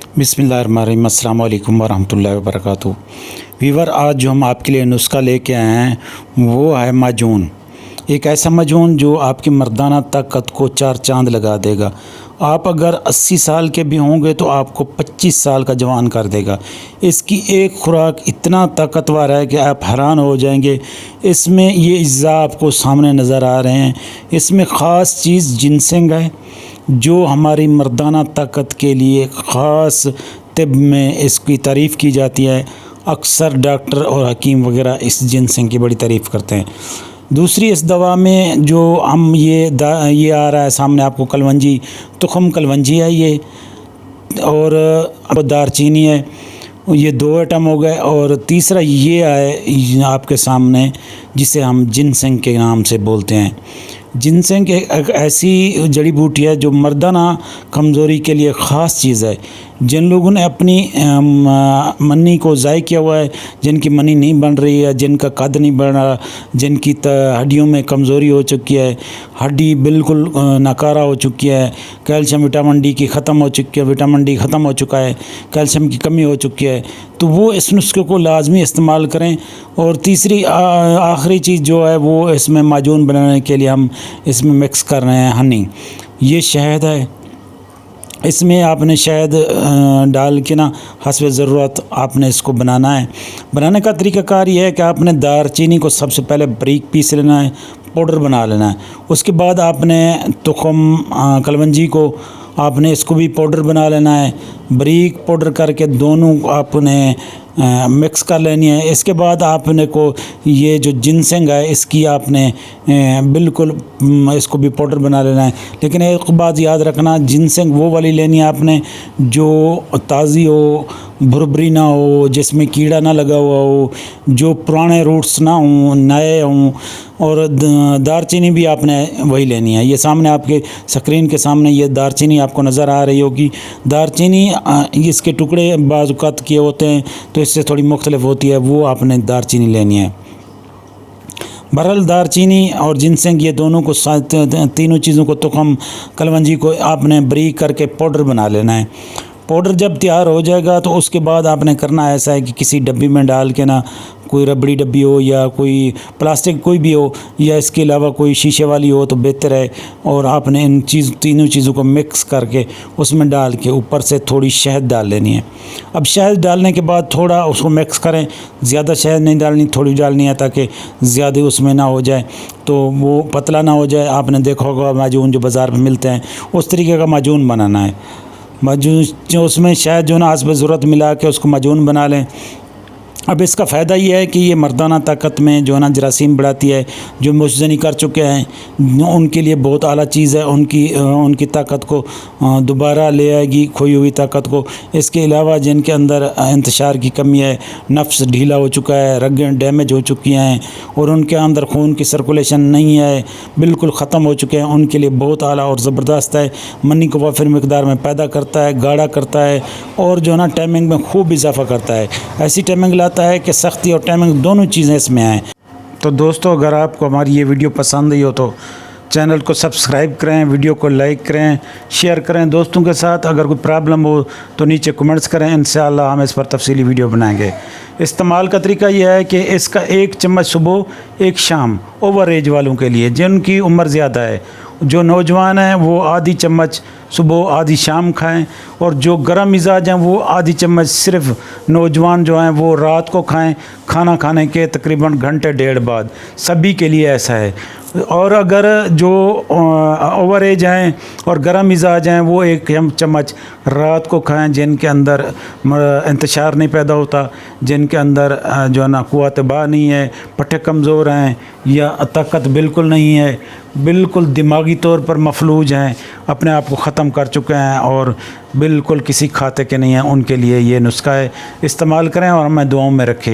बिस्मिल्लाहिर्रहमानिर्रहीम, अस्सलाम वालेकुम वरहमतुल्लाहि वबरकातुहू। वीवर, आज जो हम आपके लिए नुस्खा लेके आए हैं वो है माजून। एक ऐसा माजून जो आपकी मर्दाना ताकत को चार चांद लगा देगा। आप अगर 80 साल के भी होंगे तो आपको 25 साल का जवान कर देगा। इसकी एक खुराक इतना ताकतवर है कि आप हैरान हो जाएंगे। इसमें ये अज्जा आपको सामने नज़र आ रहे हैं। इसमें ख़ास चीज़ जिनसेंग है जो हमारी मर्दाना ताकत के लिए ख़ास तिब में इसकी तारीफ़ की जाती है। अक्सर डॉक्टर और हकीम वगैरह इस जिनसेंग की बड़ी तारीफ़ करते हैं। दूसरी, इस दवा में जो हम ये आ रहा है सामने आपको, कलवंजी, तुखम कलवंजी है ये, और दारचीनी है। ये दो आइटम हो गए। और तीसरा ये है आपके सामने जिसे हम जिनसेंग के नाम से बोलते हैं। जिनसेंग एक ऐसी जड़ी बूटी है जो मर्दाना कमज़ोरी के लिए ख़ास चीज़ है। जिन लोगों ने अपनी मनी को ज़ाय किया हुआ है, जिनकी मनी नहीं बन रही है, जिनका कद नहीं बढ़ रहा, जिनकी हड्डियों में कमज़ोरी हो चुकी है, हड्डी बिल्कुल नकारा हो चुकी है, कैल्शियम विटामिन डी की ख़त्म हो चुकी है, विटामिन डी ख़त्म हो चुका है, कैल्शियम की कमी हो चुकी है, तो वो इस नुस्खे को लाजमी इस्तेमाल करें। और तीसरी आखिरी चीज़ जो है वो इसमें माजून बनाने के लिए हम इसमें मिक्स कर रहे हैं हनी। ये शहद है, इसमें आपने शहद डाल के ना हस्ब ज़रूरत आपने इसको बनाना है। बनाने का तरीक़ाकार ये है कि आपने दारचीनी को सबसे पहले बारीक पीस लेना है, पाउडर बना लेना है। उसके बाद आपने तुखम कलवंजी को आपने इसको भी पाउडर बना लेना है। बारीक पाउडर करके दोनों आपने मिक्स कर लेनी है। इसके बाद आपने को ये जो जिनसेंग है इसकी आपने बिल्कुल इसको भी पाउडर बना लेना है। लेकिन एक बात याद रखना, जिनसेंग वो वाली लेनी है आपने जो ताज़ी हो, भुरभुरी ना हो, जिसमें कीड़ा ना लगा हुआ हो, जो पुराने रूट्स ना हों, नए हों। और दारचीनी भी आपने वही लेनी है। ये सामने आपके स्क्रीन के सामने ये दारचीनी आपको नज़र आ रही होगी। दारचीनी इसके टुकड़े बाज़ुकात किए होते हैं तो इससे थोड़ी मुख्तलिफ होती है, वो आपने दारचीनी लेनी है। बहरहाल दारचीनी और जिनसेंग ये दोनों को तीनों चीज़ों को, तुखम कलवंजी को आपने बारीक करके पाउडर बना लेना है। पाउडर जब तैयार हो जाएगा तो उसके बाद आपने करना ऐसा है कि किसी डब्बी में डाल के ना, कोई रबड़ी डब्बी हो या कोई प्लास्टिक कोई भी हो, या इसके अलावा कोई शीशे वाली हो तो बेहतर है। और आपने इन तीनों चीज़ों को मिक्स करके उसमें डाल के ऊपर से थोड़ी शहद डाल लेनी है। अब शहद डालने के बाद थोड़ा उसको मिक्स करें, ज़्यादा शहद नहीं डालनी, थोड़ी डालनी है ताकि ज़्यादा उसमें ना हो जाए, तो वो पतला ना हो जाए। आपने देखा होगा माजून जो बाज़ार में मिलते हैं उस तरीके का माजून बनाना है। माजून जो उसमें शायद जो ना हस्ब ज़रूरत मिला के उसको माजून बना लें। अब इसका फ़ायदा ये है कि ये मर्दाना ताकत में जो है ना जरासीम बढ़ाती है। जो मुज़नी कर चुके हैं उनके लिए बहुत आला चीज़ है। उनकी ताकत को दोबारा ले आएगी, खोई हुई ताकत को। इसके अलावा जिनके अंदर इंतशार की कमी है, नफ्स ढीला हो चुका है, रगें डैमेज हो चुकी हैं और उनके अंदर खून की सर्कुलेशन नहीं है, बिल्कुल ख़त्म हो चुके हैं, उनके लिए बहुत आला और ज़बरदस्त है। मनी को वाफिर मिकदार में पैदा करता है, गाढ़ा करता है और जो है ना टाइमिंग में खूब इजाफा करता है। ऐसी टाइमिंग लाता है कि सख्ती और टाइमिंग दोनों चीज़ें इसमें आएँ। तो दोस्तों, अगर आपको हमारी ये वीडियो पसंद आई हो तो चैनल को सब्सक्राइब करें, वीडियो को लाइक करें, शेयर करें दोस्तों के साथ। अगर कोई प्रॉब्लम हो तो नीचे कमेंट्स करें, इंशाअल्लाह हम इस पर तफसीली वीडियो बनाएंगे। इस्तेमाल का तरीका यह है कि इसका 1 चम्मच सुबह 1 शाम ओवर एज वालों के लिए, जिनकी उम्र ज़्यादा है। जो नौजवान हैं वो आधी चम्मच सुबह आधी शाम खाएं, और जो गर्म मिजाज हैं वो आधी चम्मच सिर्फ नौजवान जो हैं वो रात को खाएं, खाना खाने के तकरीबन घंटे डेढ़ बाद। सभी के लिए ऐसा है। और अगर जो ओवर एज हैं और गर्म मिजाज हैं वो 1 चम्मच रात को खाएं, जिनके अंदर इंतशार नहीं पैदा होता, जिनके अंदर जो है ना क़ुव्वत बा नहीं है, पट्टे कमज़ोर हैं या ताकत बिल्कुल नहीं है, बिल्कुल दिमागी तौर पर मफलूज हैं, अपने आप को ख़त्म कर चुके हैं और बिल्कुल किसी खाते के नहीं हैं, उनके लिए ये नुस्खा है। इस्तेमाल करें और हमें दुआओं में रखें।